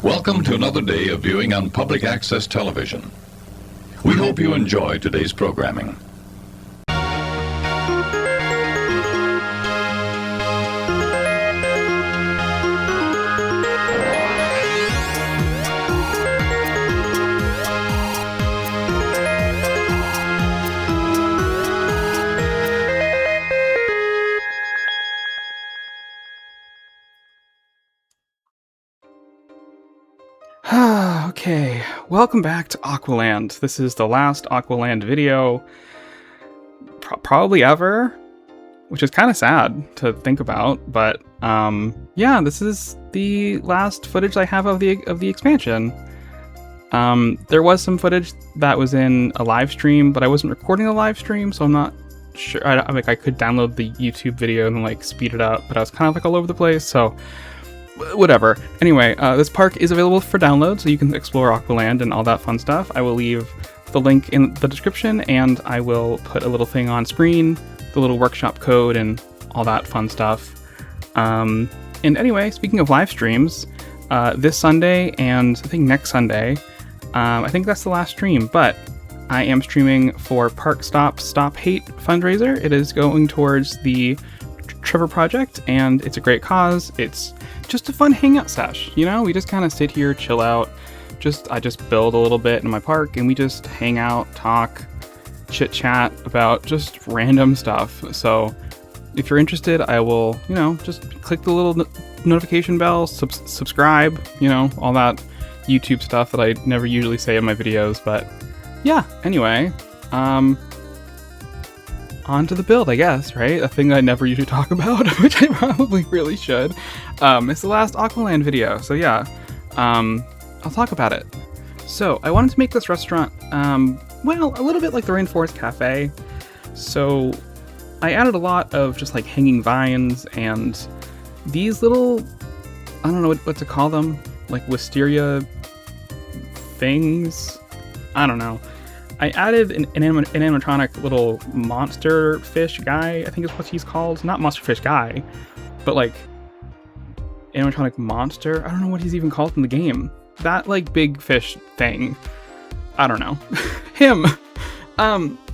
Welcome to another day of viewing on public access television. We hope you enjoy today's programming. Okay, welcome back to Aqualand. This is the last Aqualand video, probably ever, which is kind of sad to think about, but yeah, this is the last footage I have of the expansion. There was some footage that was in a live stream, but I wasn't recording the live stream, so I'm not sure. I could download the YouTube video and like speed it up, but I was kind of like all over the place, so whatever. Anyway, this park is available for download, so you can explore Aqualand and all that fun stuff. I will leave the link in the description, and I will put a little thing on screen, the little workshop code and all that fun stuff. And anyway, speaking of live streams, this Sunday and I think next Sunday, I think that's the last stream, but I am streaming for Park Stop Hate fundraiser. It is going towards the Trevor Project, and it's a great cause. It's just a fun hangout sesh, you know? We just kind of sit here, chill out. I just build a little bit in my park, and we just hang out, talk, chit chat about just random stuff. So if you're interested, I will, just click the little notification bell, subscribe, all that YouTube stuff that I never usually say in my videos. But yeah, anyway, on to the build, I guess, right? A thing I never usually talk about, which I probably really should. It's the last Aqualand video, so yeah, I'll talk about it. So I wanted to make this restaurant, well, a little bit like the Rainforest Cafe. So I added a lot of just like hanging vines and these little, I don't know what to call them, like wisteria things. I don't know. I added an animatronic little monster fish guy, I think is what he's called. Not monster fish guy, but like animatronic monster. I don't know what he's even called in the game. That like big fish thing. I don't know. Him.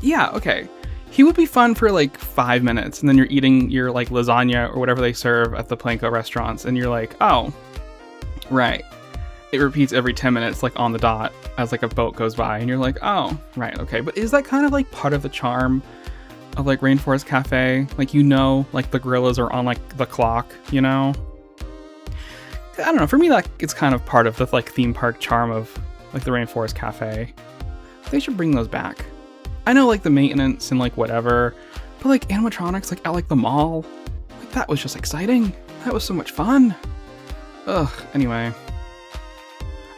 Yeah, okay. He would be fun for like 5 minutes, and then you're eating your like lasagna or whatever they serve at the Planko restaurants, and you're like, oh, right. It repeats every 10 minutes, like on the dot, as like a boat goes by, and you're like, oh, right, okay. But is that kind of like part of the charm of like Rainforest Cafe? Like, like the gorillas are on like the clock, I don't know. For me, like it's kind of part of the like theme park charm of like the Rainforest Cafe. They should bring those back. I know like the maintenance and like whatever, but like animatronics like at like the mall, like that was just exciting. That was so much fun. Ugh. Anyway.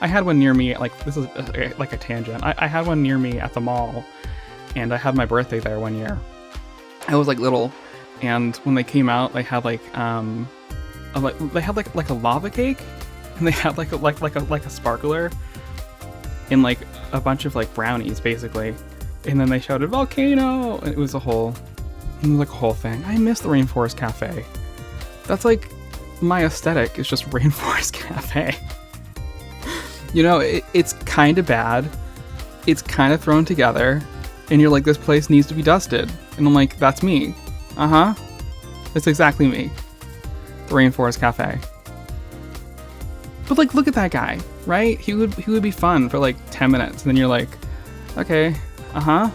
I had one near me, like, this is like a tangent. I had one near me at the mall, and I had my birthday there one year. I was like little, and when they came out, they had like they had like a lava cake, and they had like a sparkler, and like a bunch of like brownies basically, and then they shouted volcano, and it was like a whole thing. I miss the Rainforest Cafe. That's like my aesthetic is just Rainforest Cafe. It's kind of bad. It's kind of thrown together. And you're like, this place needs to be dusted. And I'm like, that's me. Uh-huh. That's exactly me. The Rainforest Cafe. But like, look at that guy, right? He would be fun for like 10 minutes. And then you're like, okay, uh-huh.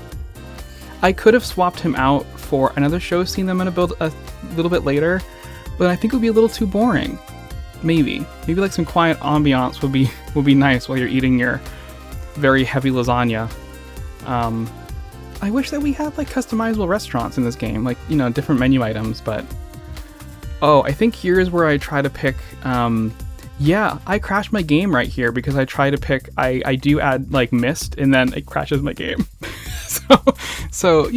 I could have swapped him out for another show scene that I'm going to build a little bit later. But I think it would be a little too boring. Maybe like some quiet ambiance would be nice while you're eating your very heavy lasagna. I wish that we had like customizable restaurants in this game, like different menu items. But I think here's where I try to pick. Yeah, I crashed my game right here because I try to pick. I do add like mist, and then it crashes my game. so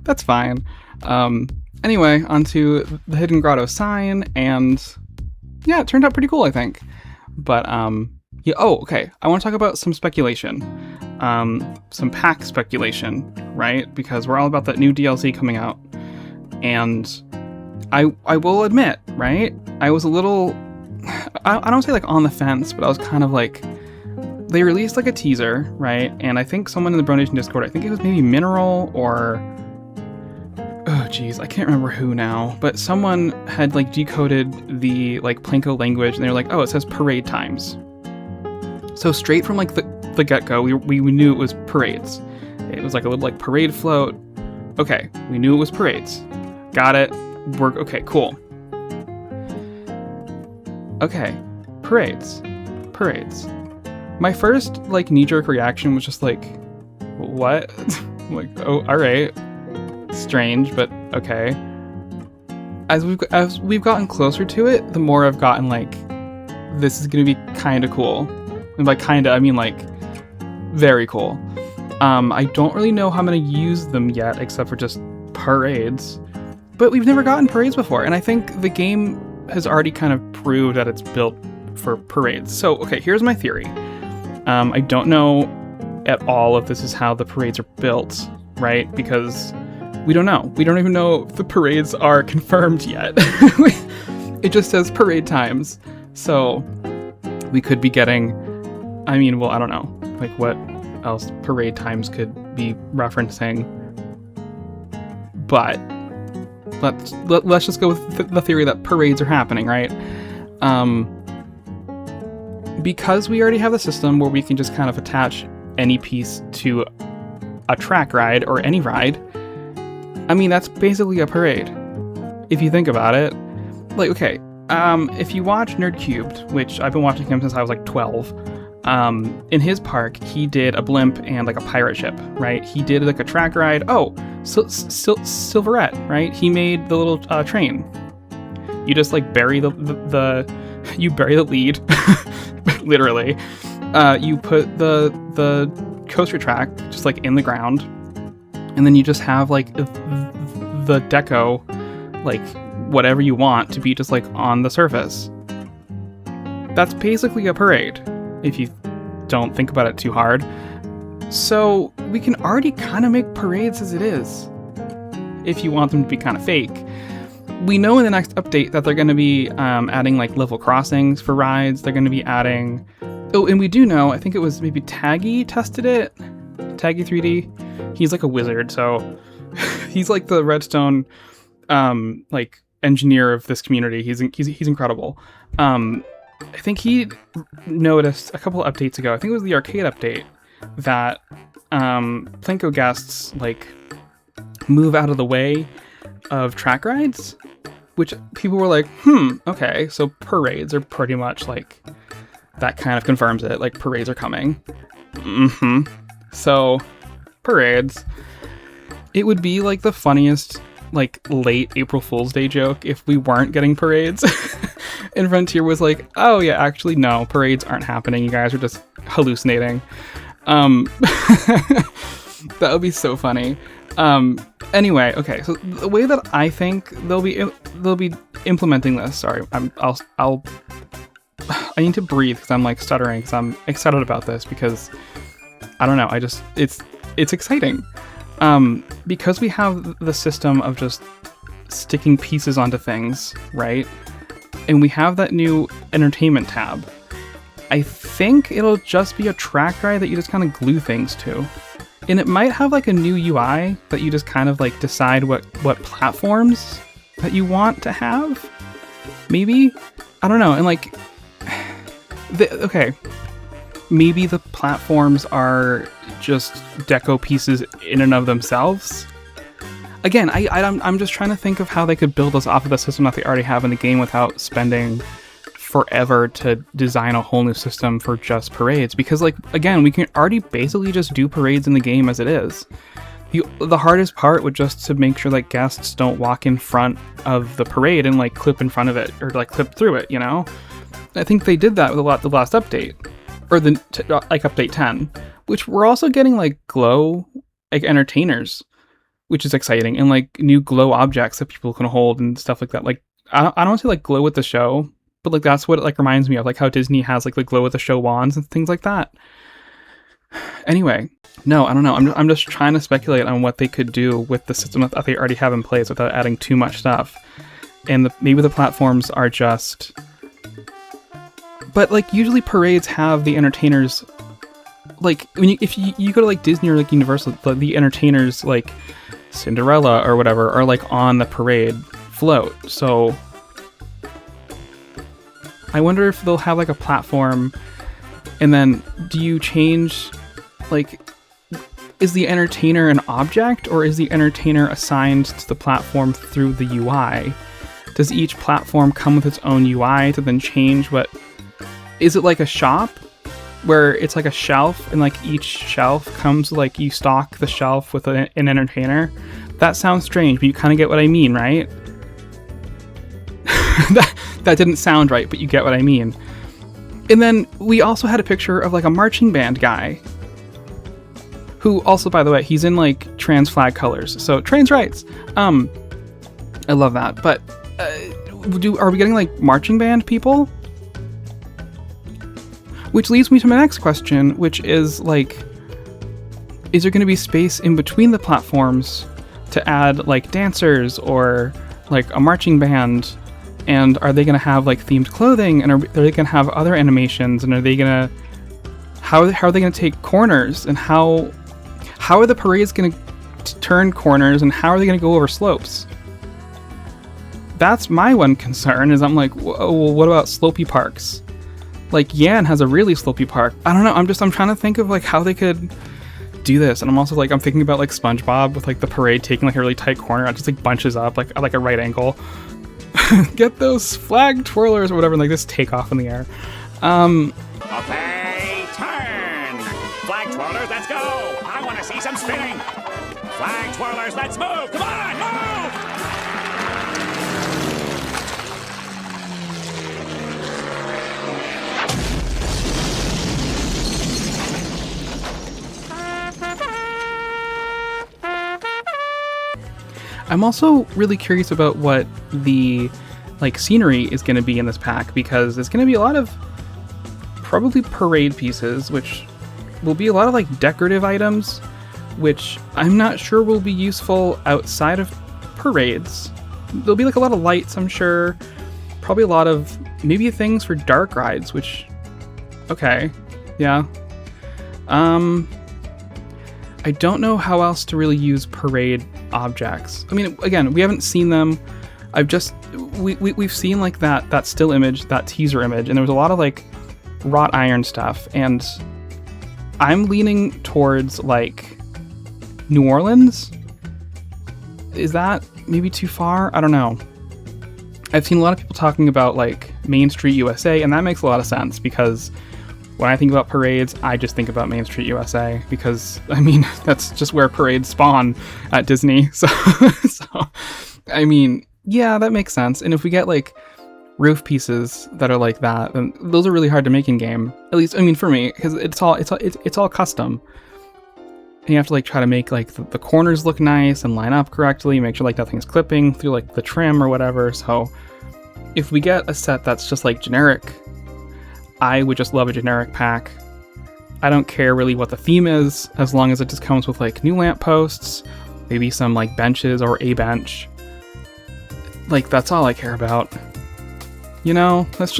that's fine. Anyway, onto the Hidden Grotto sign and. Yeah, it turned out pretty cool, I think. But, yeah, okay. I want to talk about some speculation. Some pack speculation, right? Because we're all about that new DLC coming out. And I will admit, right? I was a little I don't say like on the fence, but I was kind of like, they released like a teaser, right? And I think someone in the Bro Nation Discord, I think it was maybe Mineral or, oh geez, I can't remember who now, but someone had like decoded the like Plinko language, and they were like, oh, it says parade times. So straight from like the get-go, we knew it was parades. It was like a little like parade float. Okay, we knew it was parades. Got it. Okay, cool. Okay, parades. My first like knee-jerk reaction was just like, what? Like, oh, all right. Strange, but okay. As we've gotten closer to it, the more I've gotten like, this is gonna be kind of cool. And by kinda, I mean like very cool. I don't really know how I'm gonna use them yet, except for just parades. But we've never gotten parades before, and I think the game has already kind of proved that it's built for parades. So, okay, here's my theory. I don't know at all if this is how the parades are built, right? Because we don't know. We don't even know if the parades are confirmed yet. It just says parade times. So we could be getting, I mean, well, I don't know, like what else parade times could be referencing. But let's just go with the theory that parades are happening, right? Because we already have the system where we can just kind of attach any piece to a track ride or any ride, I mean, that's basically a parade. If you think about it, like, okay, if you watch Nerd Cubed, which I've been watching him since I was like 12, in his park, he did a blimp and like a pirate ship, right? He did like a track ride. Oh, Silverette, right? He made the little train. You just like bury you bury the lead, literally. You put the coaster track just like in the ground, and then you just have like the deco, like whatever you want to be just like on the surface. That's basically a parade, if you don't think about it too hard. So we can already kind of make parades as it is, if you want them to be kind of fake. We know in the next update that they're going to be adding like level crossings for rides. They're going to be adding... Oh, and we do know, I think it was maybe Taggy tested it. Taggy 3D. He's like a wizard, so he's like the redstone like engineer of this community. He's incredible. I think he noticed a couple of updates ago, I think it was the arcade update, that Plinko guests like move out of the way of track rides, which people were like, okay, so parades are pretty much like, that kind of confirms it, like parades are coming. So, parades. It would be like the funniest like late April Fool's Day joke if we weren't getting parades. And Frontier was like, oh yeah, actually no, parades aren't happening, you guys are just hallucinating. That would be so funny. Anyway, okay, so the way that I think they'll be implementing this, sorry, I need to breathe because I'm like stuttering because I'm excited about this, because I don't know, it's exciting. Because we have the system of just sticking pieces onto things, right? And we have that new entertainment tab. I think it'll just be a track ride that you just kind of glue things to. And it might have like a new UI that you just kind of like decide what platforms that you want to have. Maybe? I don't know. And like, okay, maybe the platforms are just deco pieces in and of themselves. Again, I'm just trying to think of how they could build us off of the system that they already have in the game without spending forever to design a whole new system for just parades. Because, like, again, we can already basically just do parades in the game as it is. The hardest part would just to make sure that guests don't walk in front of the parade and like clip in front of it or like clip through it, you know? I think they did that with the last update, or like update 10, which we're also getting like glow like entertainers, which is exciting, and like new glow objects that people can hold and stuff like that. Like I don't say like glow with the show, but like that's what it like reminds me of, like how Disney has like the glow with the show wands and things like that. Anyway, no, I don't know. I'm just trying to speculate on what they could do with the system that they already have in place without adding too much stuff. And maybe the platforms are just But like usually parades have the entertainers, like if you go to like Disney or like Universal, the entertainers like Cinderella or whatever are like on the parade float. So I wonder if they'll have like a platform, and then do you change, like, is the entertainer an object, or is the entertainer assigned to the platform through the UI? Does each platform come with its own UI to then change what... Is it like a shop where it's like a shelf, and like each shelf comes, like you stock the shelf with an entertainer? That sounds strange, but you kind of get what I mean, right? that didn't sound right, but you get what I mean. And then we also had a picture of like a marching band guy, who also, by the way, he's in like trans flag colors, so trans rights. I love that. But are we getting like marching band people? Which leads me to my next question, which is like, is there going to be space in between the platforms to add like dancers or like a marching band? And are they going to have like themed clothing? And are they going to have other animations? And are they going to, how are they going to take corners? And how are the parades going to turn corners? And how are they going to go over slopes? That's my one concern, is I'm like, whoa, what about slopey parks? Like Yan has a really slopey park. I don't know. I'm trying to think of like how they could do this. And I'm also like, I'm thinking about like SpongeBob with like the parade taking like a really tight corner. It just like bunches up like a right angle. Get those flag twirlers or whatever, and like this take off in the air. Okay, turn! Flag twirlers, let's go! I want to see some spinning! Flag twirlers, let's move! Come on, move! I'm also really curious about what the like scenery is going to be in this pack, because there's going to be a lot of probably parade pieces, which will be a lot of like decorative items, which I'm not sure will be useful outside of parades. There'll be like a lot of lights, I'm sure. Probably a lot of maybe things for dark rides, which, okay, yeah. I don't know how else to really use parade objects. I mean, again, we haven't seen them. We've seen like that still image, that teaser image, and there was a lot of like wrought iron stuff, and I'm leaning towards like New Orleans. Is that maybe too far? I don't know. I've seen a lot of people talking about like Main Street USA, and that makes a lot of sense, because when I think about parades, I just think about Main Street USA, because, I mean, that's just where parades spawn at Disney. So, I mean, yeah, that makes sense. And if we get, like, roof pieces that are like that, then those are really hard to make in-game. At least, I mean, for me, because it's all custom. And you have to, like, try to make, like, the corners look nice and line up correctly, make sure, like, nothing's clipping through, like, the trim or whatever. So, if we get a set that's just, like, generic, I would just love a generic pack. I don't care really what the theme is, as long as it just comes with like new lampposts, maybe some like benches or a bench. Like, that's all I care about. You know, that's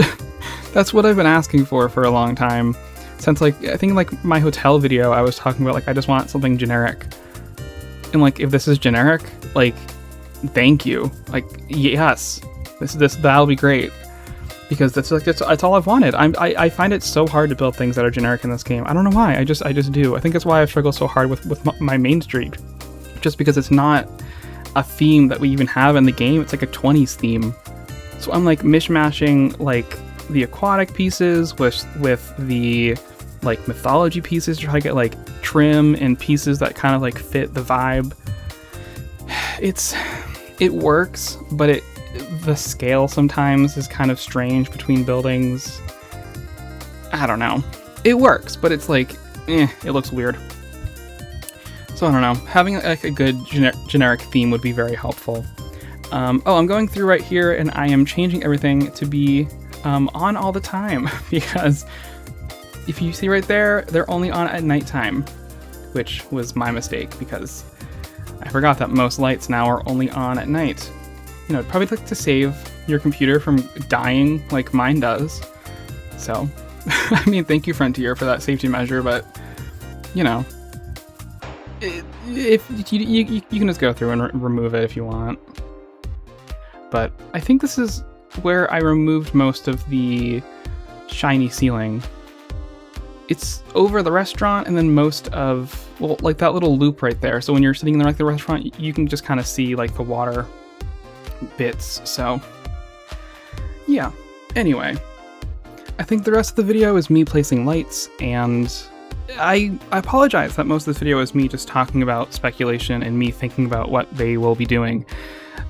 what I've been asking for a long time. Since like, I think like my hotel video, I was talking about like, I just want something generic. And like, if this is generic, like, thank you. Like, yes, that'll be great. Because that's all I've wanted. I find it so hard to build things that are generic in this game. I don't know why. I just do. I think that's why I struggle so hard with my Main Street. Just because it's not a theme that we even have in the game. It's like a 20s theme. So I'm like mishmashing like the aquatic pieces with the like mythology pieces to try to get like trim and pieces that kind of like fit the vibe. It works, but the scale sometimes is kind of strange between buildings. I don't know. It works, but it's like, it looks weird. So I don't know. Having like a good generic theme would be very helpful. I'm going through right here, and I am changing everything to be on all the time, because if you see right there, they're only on at nighttime, which was my mistake, because I forgot that most lights now are only on at night. You know, I'd probably like to save your computer from dying like mine does. So, I mean, thank you, Frontier, for that safety measure, but, you know, if you can just go through and remove it if you want. But I think this is where I removed most of the shiny ceiling. It's over the restaurant, and then most of, well, like that little loop right there. So when you're sitting in the restaurant, you can just kind of see like the water bits. So yeah, anyway, I think the rest of the video is me placing lights, and I apologize that most of this video is me just talking about speculation and me thinking about what they will be doing.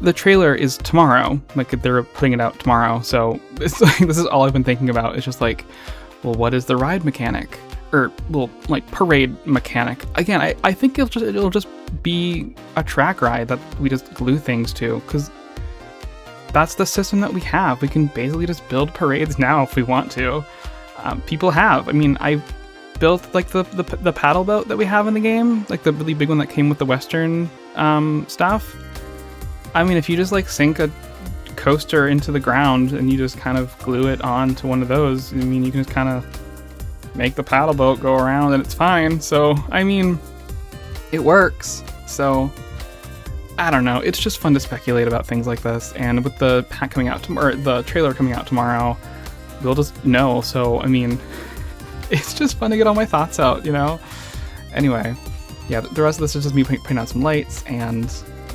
The trailer is tomorrow, like they're putting it out tomorrow, so it's like, this is all I've been thinking about. It's just like, well, what is the ride mechanic? Or, well, like parade mechanic. Again, I think it'll just be a track ride that we just glue things to, because that's the system that we have. We can basically just build parades now if we want to. People have. I mean, I built like the paddle boat that we have in the game, like the really big one that came with the Western stuff. I mean, if you just like sink a coaster into the ground and you just kind of glue it onto one of those, I mean, you can just kind of make the paddle boat go around and it's fine. So, I mean, it works. So, I don't know. It's just fun to speculate about things like this. And with the pack coming out tomorrow, the trailer coming out tomorrow, we'll just know. So, I mean, it's just fun to get all my thoughts out, you know? Anyway, yeah, the rest of this is just me putting out some lights and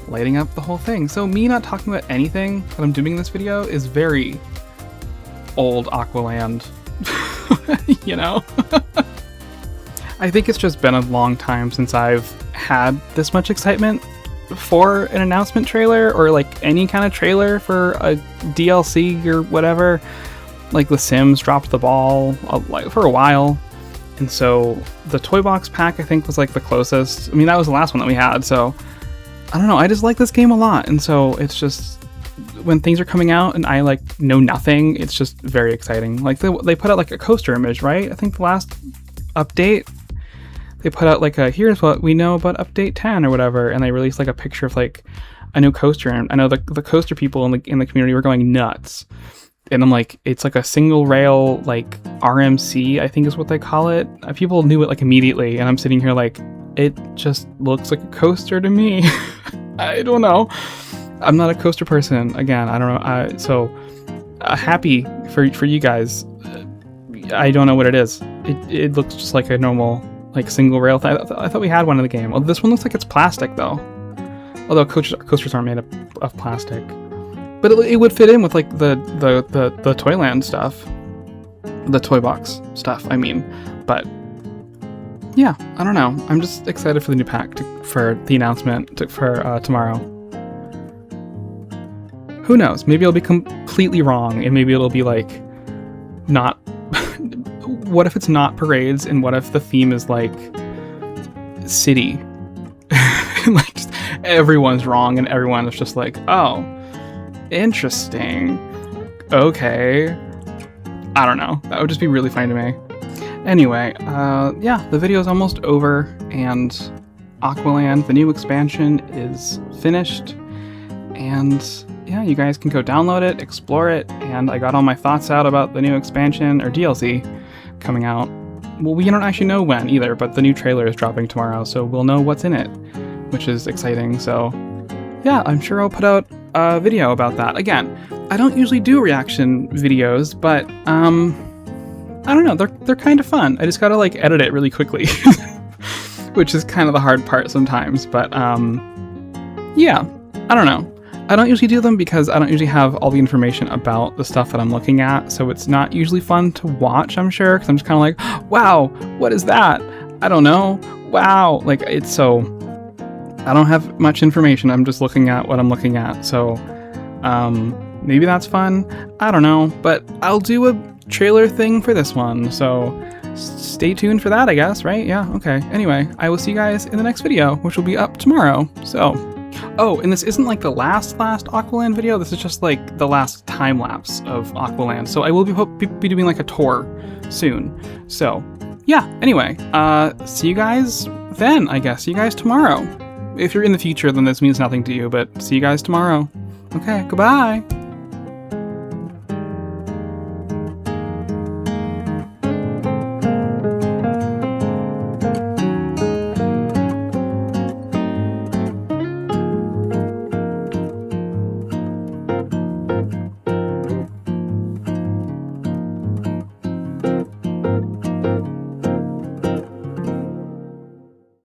lighting up the whole thing. So me not talking about anything that I'm doing in this video is very old Aqualand, you know? I think it's just been a long time since I've had this much excitement for an announcement trailer, or like any kind of trailer for a DLC or whatever. Like The Sims dropped the ball like for a while, and so the Toy Box pack I think was like the closest. I mean, that was the last one that we had, so I don't know, I just like this game a lot, and so it's just, when things are coming out and I like know nothing, it's just very exciting. Like they put out like a coaster image, right? I think the last update they put out like a, here's what we know about update 10 or whatever, and they released like a picture of like a new coaster, and I know the coaster people in the community were going nuts. And I'm like, it's like a single rail, like RMC, I think is what they call it. People knew it like immediately, and I'm sitting here like, it just looks like a coaster to me. I don't know. I'm not a coaster person. Again, I don't know. So happy for you guys. I don't know what it is. It looks just like a normal, like single rail thing. I thought we had one in the game. Oh, this one looks like it's plastic though. Although coasters aren't made of plastic. But it would fit in with like the Toyland stuff, the Toy Box stuff. I mean, but yeah, I don't know. I'm just excited for the new pack for the announcement for tomorrow. Who knows? Maybe I'll be completely wrong, and maybe it'll be like not. What if it's not parades, and what if the theme is like city? Like just, everyone's wrong, and everyone is just like, oh. Interesting. Okay. I don't know. That would just be really funny to me. Anyway, yeah, the video is almost over, and Aqualand, the new expansion, is finished. And yeah, you guys can go download it, explore it, and I got all my thoughts out about the new expansion, or DLC, coming out. Well, we don't actually know when either, but the new trailer is dropping tomorrow, so we'll know what's in it, which is exciting. So yeah, I'm sure I'll put out a video about that. Again, I don't usually do reaction videos, but I don't know, they're kind of fun. I just gotta like edit it really quickly, which is kind of the hard part sometimes. But yeah, I don't know. I don't usually do them because I don't usually have all the information about the stuff that I'm looking at, so it's not usually fun to watch, I'm sure, because I'm just kind of like, wow, what is that? I don't know. Wow, like it's so. I don't have much information. I'm just looking at what I'm looking at. So maybe that's fun. I don't know. But I'll do a trailer thing for this one. So stay tuned for that, I guess, right? Yeah, okay. Anyway, I will see you guys in the next video, which will be up tomorrow. So, oh, and this isn't like the last Aqualand video. This is just like the last time lapse of Aqualand. So I will be doing like a tour soon. So yeah, anyway, see you guys then, I guess. See you guys tomorrow. If you're in the future, then this means nothing to you, but see you guys tomorrow. Okay, goodbye!